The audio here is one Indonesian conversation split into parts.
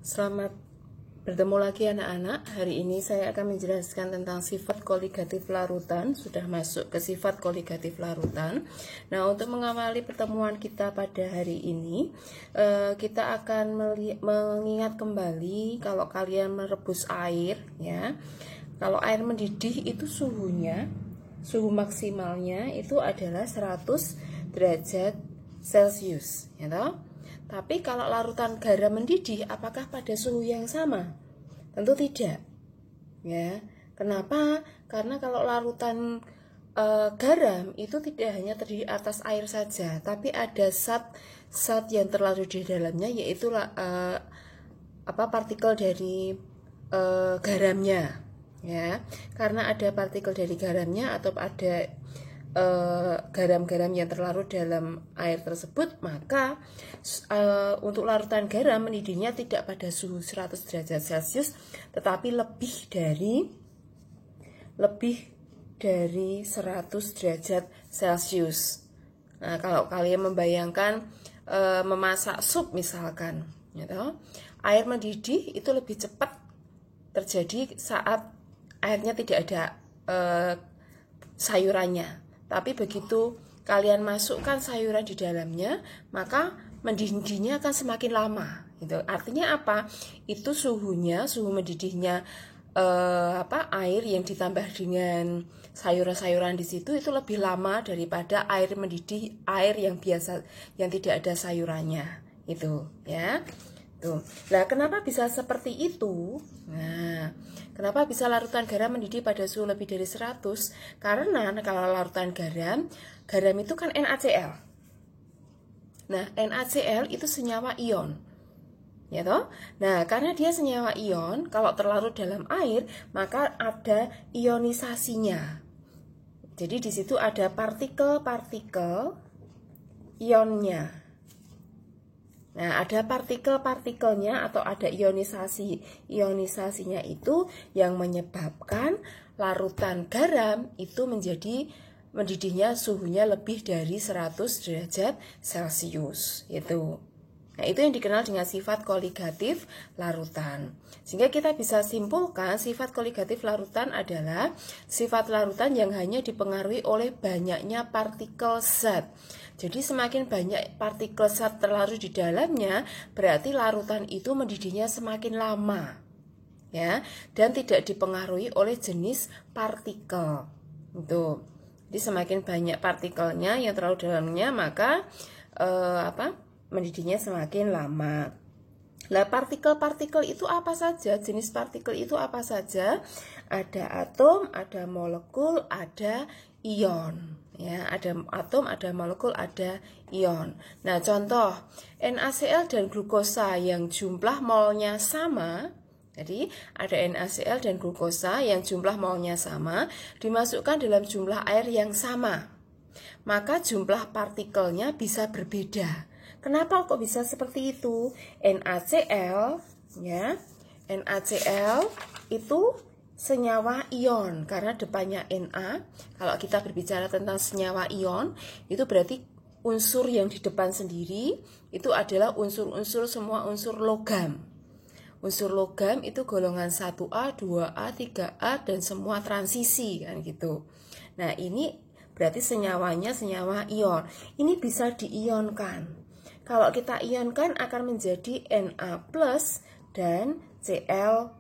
Selamat bertemu lagi anak-anak. Hari ini saya akan menjelaskan tentang sifat koligatif larutan. Sudah masuk ke sifat koligatif larutan. Nah, untuk mengawali pertemuan kita pada hari ini, kita akan mengingat kembali kalau kalian merebus air, ya. Kalau air mendidih itu suhu maksimalnya itu adalah 100 derajat Celcius, ya toh? Tapi kalau larutan garam mendidih, apakah pada suhu yang sama? Tentu tidak. Ya, kenapa? Karena kalau larutan garam itu tidak hanya terdiri atas air saja, tapi ada zat yang terlarut di dalamnya, yaitu partikel dari garamnya. Ya, karena ada partikel dari garamnya atau ada garam-garam yang terlarut dalam air tersebut, maka untuk larutan garam mendidihnya tidak pada suhu 100 derajat Celcius, tetapi lebih dari 100 derajat Celcius. Nah, kalau kalian membayangkan memasak sup misalkan, gitu, air mendidih itu lebih cepat terjadi saat airnya tidak ada sayurannya. Tapi begitu kalian masukkan sayuran di dalamnya, maka mendidihnya akan semakin lama. Gitu. Artinya apa? Itu suhu mendidihnya air yang ditambah dengan sayuran-sayuran di situ itu lebih lama daripada air mendidih air yang biasa yang tidak ada sayurannya. Itu, ya. Tuh. Nah, kenapa bisa seperti itu? Nah, kenapa bisa larutan garam mendidih pada suhu lebih dari 100? Karena kalau larutan garam itu kan NaCl. Nah, NaCl itu senyawa ion. Ya toh? Nah, karena dia senyawa ion, kalau terlarut dalam air, maka ada ionisasinya. Jadi di situ ada partikel-partikel ionnya. Nah, ada partikel-partikelnya atau ada ionisasinya itu yang menyebabkan larutan garam itu mendidihnya suhunya lebih dari 100 derajat Celcius. Itu. Nah, itu yang dikenal dengan sifat koligatif larutan. Sehingga kita bisa simpulkan sifat koligatif larutan adalah sifat larutan yang hanya dipengaruhi oleh banyaknya partikel zat. Jadi semakin banyak partikel zat terlarut di dalamnya, berarti larutan itu mendidihnya semakin lama. Ya, dan tidak dipengaruhi oleh jenis partikel. Itu. Jadi semakin banyak partikelnya yang terlarut dalamnya, maka mendidihnya semakin lama. Nah, partikel-partikel itu apa saja? Jenis partikel itu apa saja? Ada atom, ada molekul, ada ion. Ya, ada atom, ada molekul, ada ion. Nah, contoh NaCl dan glukosa yang jumlah molnya sama. Jadi, ada NaCl dan glukosa yang jumlah molnya sama, dimasukkan dalam jumlah air yang sama. Maka jumlah partikelnya bisa berbeda. Kenapa kok bisa seperti itu? NaCl, ya, NaCl itu senyawa ion karena depannya Na. Kalau kita berbicara tentang senyawa ion, itu berarti unsur yang di depan sendiri itu adalah semua unsur logam. Unsur logam itu golongan 1A, 2A, 3A dan semua transisi kan gitu. Nah, ini berarti senyawanya senyawa ion. Ini bisa diionkan. Kalau kita ionkan akan menjadi Na+ dan Cl-.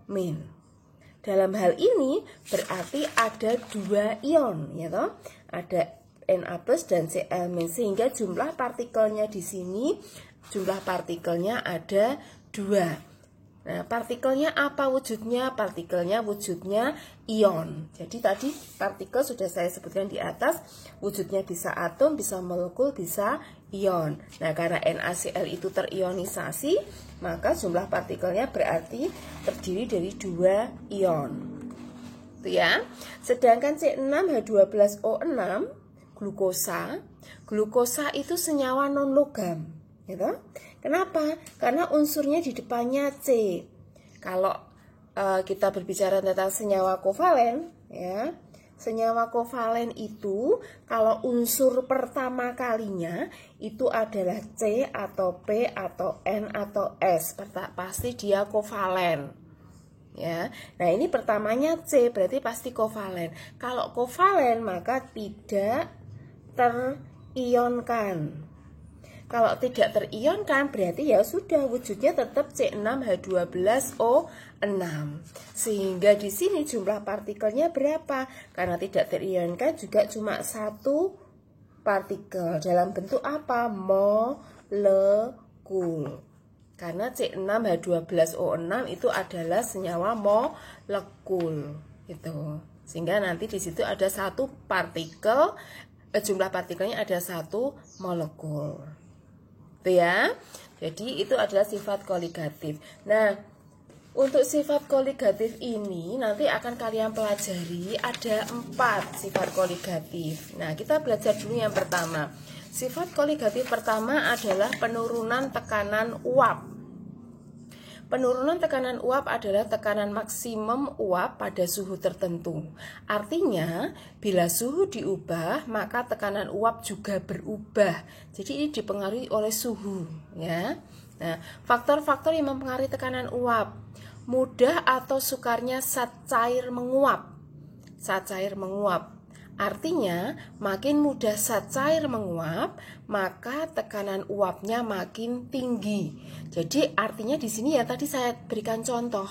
Dalam hal ini berarti ada dua ion, ya toh? Ada Na+ dan Cl-, sehingga jumlah partikelnya di sini, jumlah partikelnya ada 2. Nah, partikelnya apa wujudnya? Partikelnya wujudnya ion. Jadi tadi partikel sudah saya sebutkan di atas, wujudnya bisa atom, bisa molekul, bisa ion. Nah, karena NaCl itu terionisasi, maka jumlah partikelnya berarti terdiri dari 2 ion. Itu ya. Sedangkan C6H12O6, glukosa itu senyawa non-logam. Gitu? Kenapa? Karena unsurnya di depannya C. Kalau kita berbicara tentang senyawa kovalen, ya, Senyawa kovalen itu kalau unsur pertama kalinya itu adalah C atau P atau N atau S, pasti dia kovalen. Ya. Nah, ini pertamanya C, berarti pasti kovalen. Kalau kovalen maka tidak terionkan. Kalau tidak terionkan berarti ya sudah wujudnya tetap C6H12O6. Sehingga di sini jumlah partikelnya berapa? Karena tidak terionkan juga cuma satu partikel. Dalam bentuk apa? Molekul. Karena C6H12O6 itu adalah senyawa molekul. Gitu. Sehingga nanti di situ ada satu partikel, jumlah partikelnya ada satu molekul. Itu ya. Jadi itu adalah sifat koligatif. Nah, untuk sifat koligatif ini nanti akan kalian pelajari ada 4 sifat koligatif. Nah, kita belajar dulu yang pertama. Sifat koligatif pertama adalah penurunan tekanan uap. Penurunan tekanan uap adalah tekanan maksimum uap pada suhu tertentu. Artinya, bila suhu diubah, maka tekanan uap juga berubah. Jadi ini dipengaruhi oleh suhu, ya. Nah, faktor-faktor yang mempengaruhi tekanan uap. Mudah atau sukarnya zat cair menguap. Zat cair menguap. Artinya, makin mudah zat cair menguap, maka tekanan uapnya makin tinggi. Jadi, artinya di sini ya tadi saya berikan contoh.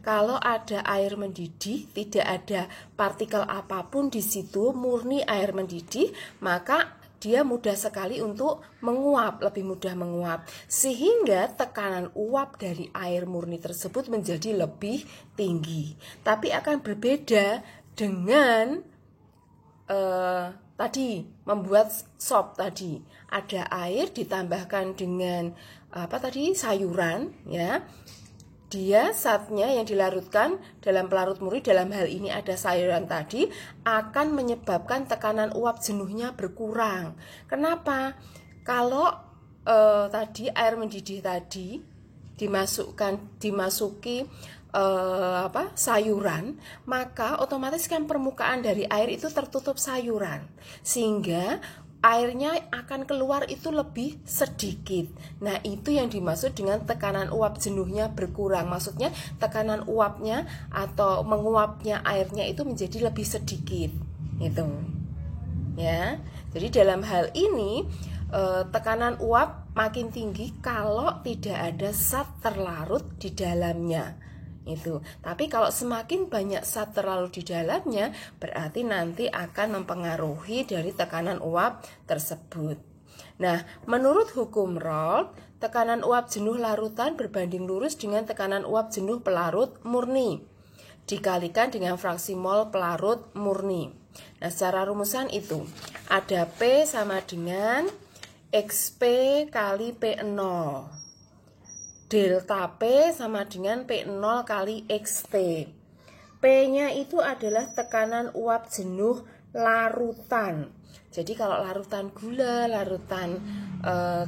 Kalau ada air mendidih, tidak ada partikel apapun di situ, murni air mendidih, maka dia mudah sekali untuk menguap, lebih mudah menguap. Sehingga tekanan uap dari air murni tersebut menjadi lebih tinggi. Tapi akan berbeda dengan tadi membuat sop tadi, ada air ditambahkan dengan sayuran, ya. Dia zatnya yang dilarutkan dalam pelarut murni, dalam hal ini ada sayuran tadi, akan menyebabkan tekanan uap jenuhnya berkurang. Kenapa? Kalau tadi air mendidih tadi dimasuki sayuran, maka otomatis kan permukaan dari air itu tertutup sayuran, sehingga airnya akan keluar itu lebih sedikit. Nah, itu yang dimaksud dengan tekanan uap jenuhnya berkurang. Maksudnya tekanan uapnya atau menguapnya airnya itu menjadi lebih sedikit. Itu. Ya. Jadi dalam hal ini tekanan uap makin tinggi kalau tidak ada zat terlarut di dalamnya. Itu. Tapi kalau semakin banyak zat terlarut di dalamnya, berarti nanti akan mempengaruhi dari tekanan uap tersebut. Nah, menurut hukum Raoult, tekanan uap jenuh larutan berbanding lurus dengan tekanan uap jenuh pelarut murni dikalikan dengan fraksi mol pelarut murni. Nah, secara rumusan itu ada P sama dengan XP kali P0. Delta P sama dengan P0 kali XT. P-nya itu adalah tekanan uap jenuh larutan. Jadi kalau larutan gula, larutan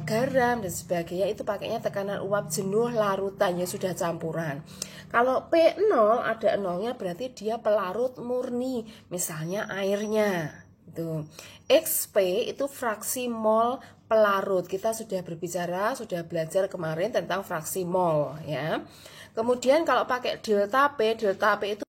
garam dan sebagainya itu pakainya tekanan uap jenuh larutannya sudah campuran. Kalau P0 ada nolnya berarti dia pelarut murni, misalnya airnya. Itu. XP itu fraksi mol pelarut. Kita sudah sudah belajar kemarin tentang fraksi mol, ya. Kemudian kalau pakai delta P itu